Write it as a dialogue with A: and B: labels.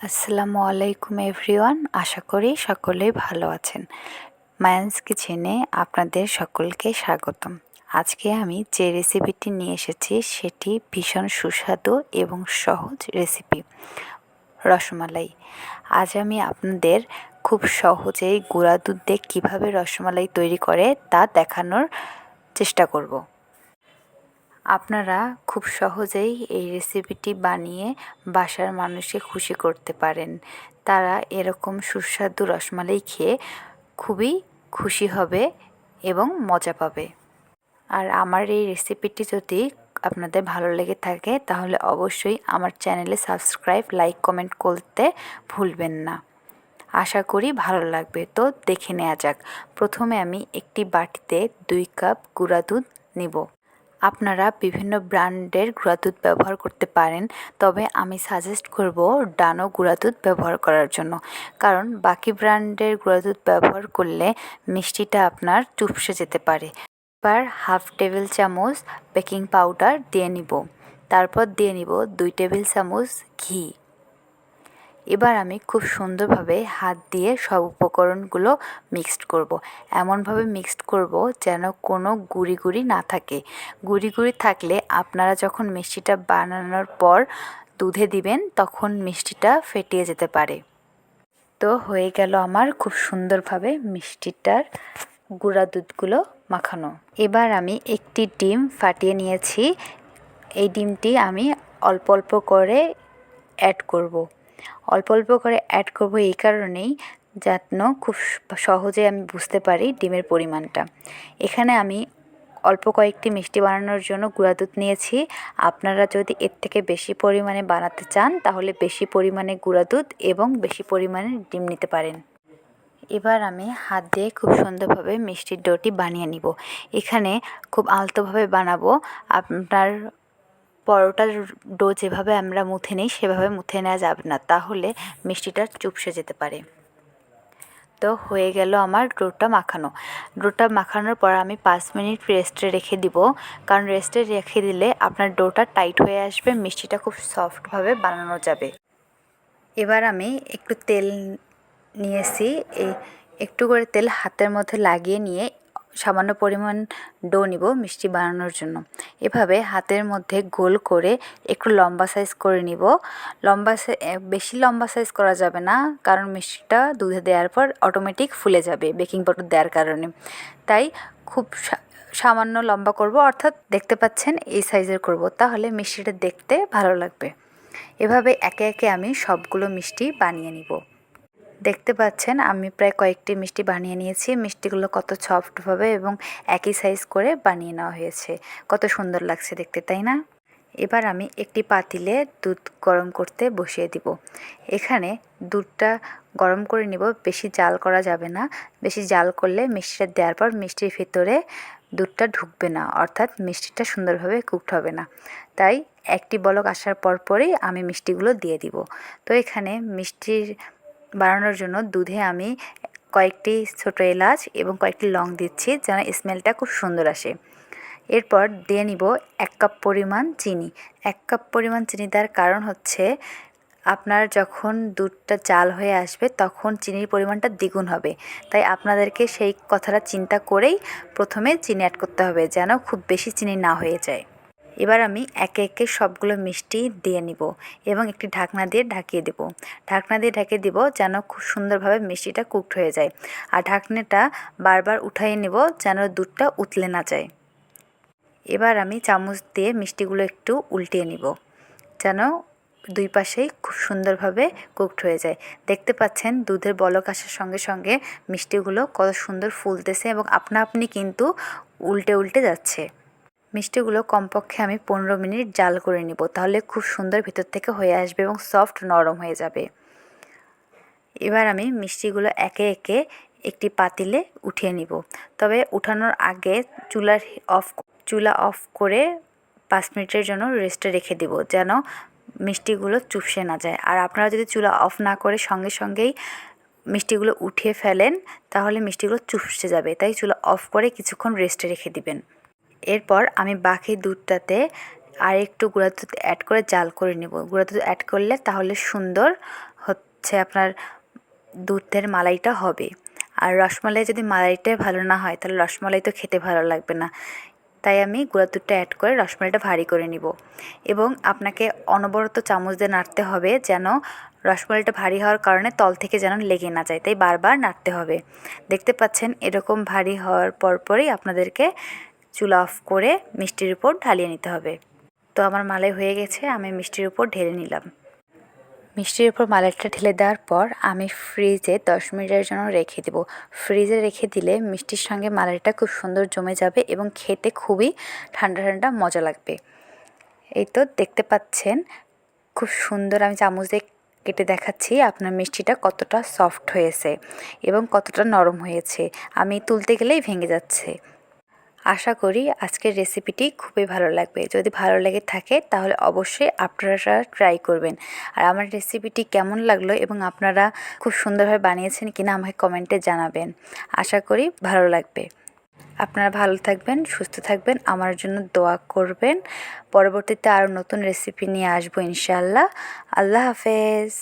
A: আসসালামু আলাইকুম এভরিওয়ান, আশা করি সকলেই ভালো আছেন। মায়ানস কিচেনে আপনাদের সকলকে স্বাগতম। আজকে আমি যে রেসিপিটি নিয়ে এসেছি সেটি ভীষণ সুস্বাদু এবং সহজ রেসিপি, রসমালাই। আজ আমি আপনাদের খুব সহজেই গুঁড়া দুধ দিয়ে কীভাবে রসমালাই তৈরি করে তা দেখানোর চেষ্টা করব। আপনারা খুব সহজেই এই রেসিপিটি বানিয়ে বাসার মানুষকে খুশি করতে পারেন। তারা এরকম সুস্বাদু রসমালাই খেয়ে খুবই খুশি হবে এবং মজা পাবে। আর আমার এই রেসিপিটি যদি আপনাদের ভালো লেগে থাকে তাহলে অবশ্যই আমার চ্যানেলে সাবস্ক্রাইব, লাইক, কমেন্ট করতে ভুলবেন না। আশা করি ভালো লাগবে। তো দেখে নেওয়া যাক। প্রথমে আমি একটি বাটিতে 2 কাপ গুঁড়া দুধ নিব। আপনারা বিভিন্ন ব্র্যান্ডের গুঁড়া দুধ ব্যবহার করতে পারেন, তবে আমি সাজেস্ট করব ডানো গুঁড়া দুধ ব্যবহার করার জন্য, কারণ বাকি ব্র্যান্ডের গুঁড়া দুধ ব্যবহার করলে মিষ্টিটা আপনার চুপসে যেতে পারে। এবার হাফ টেবিল চামচ বেকিং পাউডার দিয়ে নিব। তারপর দিয়ে নিব 2 টেবিল চামচ ঘি। এবার আমি খুব সুন্দরভাবে হাত দিয়ে সব উপকরণগুলো মিক্সড করব। এমনভাবে মিক্সড করব যেন কোনো গুঁড়ি গুঁড়ি না থাকে। গুঁড়ি গুঁড়ি থাকলে আপনারা যখন মিষ্টিটা বানানোর পর দুধে দিবেন তখন মিষ্টিটা ফেটিয়ে যেতে পারে। তো হয়ে গেল আমার খুব সুন্দরভাবে মিষ্টিটার গুঁড়া দুধগুলো মাখানো। এবার আমি একটি ডিম ফাটিয়ে নিয়েছি। এই ডিমটি আমি অল্প অল্প করে অ্যাড করব। অল্প অল্প করে অ্যাড করব এই কারণেই যেন খুব সহজে আমি বুঝতে পারি ডিমের পরিমাণটা। এখানে আমি অল্প কয়েকটি মিষ্টি বানানোর জন্য গুঁড়া দুধ নিয়েছি। আপনারা যদি এর থেকে বেশি পরিমাণে বানাতে চান তাহলে বেশি পরিমাণে গুঁড়া দুধ এবং বেশি পরিমাণে ডিম নিতে পারেন। এবার আমি হাত দিয়ে খুব সুন্দরভাবে মিষ্টির ডোটি বানিয়ে নিব। এখানে খুব আলতোভাবে বানাবো। আপনার পরোটার ডো যেভাবে আমরা মুথে নিই সেভাবে মুথে নেওয়া যাবে না, তাহলে মিষ্টিটা চুপসে যেতে পারে। তো হয়ে গেল আমার ডোটা মাখানো। ডোটা মাখানোর পর আমি 5 মিনিট রেস্টে রেখে দিব, কারণ রেস্টে রেখে দিলে আপনার ডোটা টাইট হয়ে আসবে, মিষ্টিটা খুব সফটভাবে বানানো যাবে। এবার আমি একটু তেল নিয়েছি, একটু করে তেল হাতের মধ্যে লাগিয়ে নিয়ে সামান্য পরিমাণ ডো নিব মিষ্টি বানানোর জন্য। এভাবে হাতের মধ্যে গোল করে একটু লম্বা সাইজ করে নিব। বেশি লম্বা সাইজ করা যাবে না, কারণ মিষ্টিটা দুধে দেওয়ার পর অটোমেটিক ফুলে যাবে বেকিং পাউডার দেওয়ার কারণে। তাই খুব সামান্য লম্বা করব, অর্থাৎ দেখতে পাচ্ছেন এই সাইজের করব, তাহলে মিষ্টিটা দেখতে ভালো লাগবে। এভাবে একে একে আমি সবগুলো মিষ্টি বানিয়ে নিব। দেখতে পাচ্ছেন আমি প্রায় কয়েকটি মিষ্টি বানিয়ে নিয়েছি। মিষ্টিগুলো কত সফটভাবে এবং একই সাইজ করে বানিয়ে নেওয়া হয়েছে। কত সুন্দর লাগছে দেখতে, তাই না? এবার আমি একটি পাতিলে দুধ গরম করতে বসিয়ে দিব। এখানে দুধটা গরম করে নিব, বেশি জাল করা যাবে না। বেশি জাল করলে মিষ্টিটা দেওয়ার পর মিষ্টির ভিতরে দুধটা ঢুকবে না, অর্থাৎ মিষ্টিটা সুন্দরভাবে কুকড হবে না। তাই একটি বলক আসার পরই আমি মিষ্টিগুলো দিয়ে দিব। তো এখানে মিষ্টির বানানোর জন্য দুধে আমি কয়েকটি ছোটো এলাচ এবং কয়েকটি লং দিচ্ছি যেন স্মেলটা খুব সুন্দর আসে। এরপর দিয়ে নিব 1 কাপ পরিমাণ চিনি। 1 কাপ পরিমাণ চিনি দেওয়ার কারণ হচ্ছে আপনার যখন দুধটা জাল হয়ে আসবে তখন চিনির পরিমাণটা দ্বিগুণ হবে। তাই আপনাদেরকে সেই কথাটা চিন্তা করেই প্রথমে চিনি অ্যাড করতে হবে, যেন খুব বেশি চিনি না হয়ে যায়। এবার আমি একে একে সবগুলো মিষ্টি দিয়ে নিব এবং একটি ঢাকনা দিয়ে ঢাকিয়ে দেব। ঢাকনা দিয়ে ঢেকে দিব যেন খুব সুন্দরভাবে মিষ্টিটা কুকড হয়ে যায়। আর ঢাকনাটা বারবার উঠাই নেব যেন দুধটা উতলে না যায়। এবার আমি চামচ দিয়ে মিষ্টিগুলো একটু উল্টিয়ে নিব যেন দুই পাশেই খুব সুন্দরভাবে কুকড হয়ে যায়। দেখতে পাচ্ছেন দুধের বলক আসার সঙ্গে সঙ্গে মিষ্টিগুলো কত সুন্দর ফুলতেছে এবং আপনা আপনি কিন্তু উল্টে উল্টে যাচ্ছে। মিষ্টিগুলো কমপক্ষে আমি 15 মিনিট জাল করে নিব, তাহলে খুব সুন্দর ভিতর থেকে হয়ে আসবে এবং সফট নরম হয়ে যাবে। এবার আমি মিষ্টিগুলো একে একে একটি পাতিলে উঠিয়ে নিব। তবে উঠানোর আগে চুলা অফ করে 5 মিনিটের জন্য রেস্টে রেখে দিব যেন মিষ্টিগুলো চুপসে না যায়। আর আপনারা যদি চুলা অফ না করে সঙ্গে সঙ্গেই মিষ্টিগুলো উঠিয়ে ফেলেন তাহলে মিষ্টিগুলো চুপসে যাবে, তাই চুলা অফ করে কিছুক্ষণ রেস্টে রেখে দিবেন। এরপর আমি বাকি দুধটাতে আর একটু গুঁড়া দুধ অ্যাড করে জাল করে নেব। গুঁড়া দুধ অ্যাড করলে তাহলে সুন্দর হচ্ছে আপনার দুধের মালাইটা হবে। আর রসমালাই যদি মালাইটাই ভালো না হয় তাহলে রসমালাই তো খেতে ভালো লাগবে না। তাই আমি গুঁড়া দুধটা অ্যাড করে রসমালাইটা ভারী করে নিব এবং আপনাকে অনবরত চামচ দিয়ে নাড়তে হবে যেন রসমালাইটা ভারী হওয়ার কারণে তল থেকে যেন লেগে না যায়, তাই বারবার নাড়তে হবে। দেখতে পাচ্ছেন এরকম ভারী হওয়ার পরপরই আপনাদেরকে চুলা অফ করে মিষ্টির উপর ঢালিয়ে নিতে হবে। তো আমার মালাই হয়ে গেছে, আমি মিষ্টির উপর ঢেলে নিলাম। মিষ্টির উপর মালাইটা ঢেলে দেওয়ার পর আমি ফ্রিজে 10 মিনিটের জন্য রেখে দেবো। ফ্রিজে রেখে দিলে মিষ্টির সঙ্গে মালাইটা খুব সুন্দর জমে যাবে এবং খেতে খুবই ঠান্ডা ঠান্ডা মজা লাগবে। এই তো দেখতে পাচ্ছেন খুব সুন্দর, আমি চামচ দিয়ে কেটে দেখাচ্ছি আপনার মিষ্টিটা কতটা সফট হয়েছে এবং কতটা নরম হয়েছে। আমি তুলতে গেলেই ভেঙে যাচ্ছে। আশা করি আজকের রেসিপিটি খুবই ভালো লাগবে। যদি ভালো লেগে থাকে তাহলে অবশ্যই আপনারা ট্রাই করবেন। আর আমার রেসিপিটি কেমন লাগলো এবং আপনারা খুব সুন্দরভাবে বানিয়েছেন কিনা আমাকে কমেন্টে জানাবেন। আশা করি ভালো লাগবে। আপনারা ভালো থাকবেন, সুস্থ থাকবেন, আমার জন্য দোয়া করবেন। পরবর্তীতে আরও নতুন রেসিপি নিয়ে আসবো ইনশাআল্লাহ। আল্লাহ হাফেজ।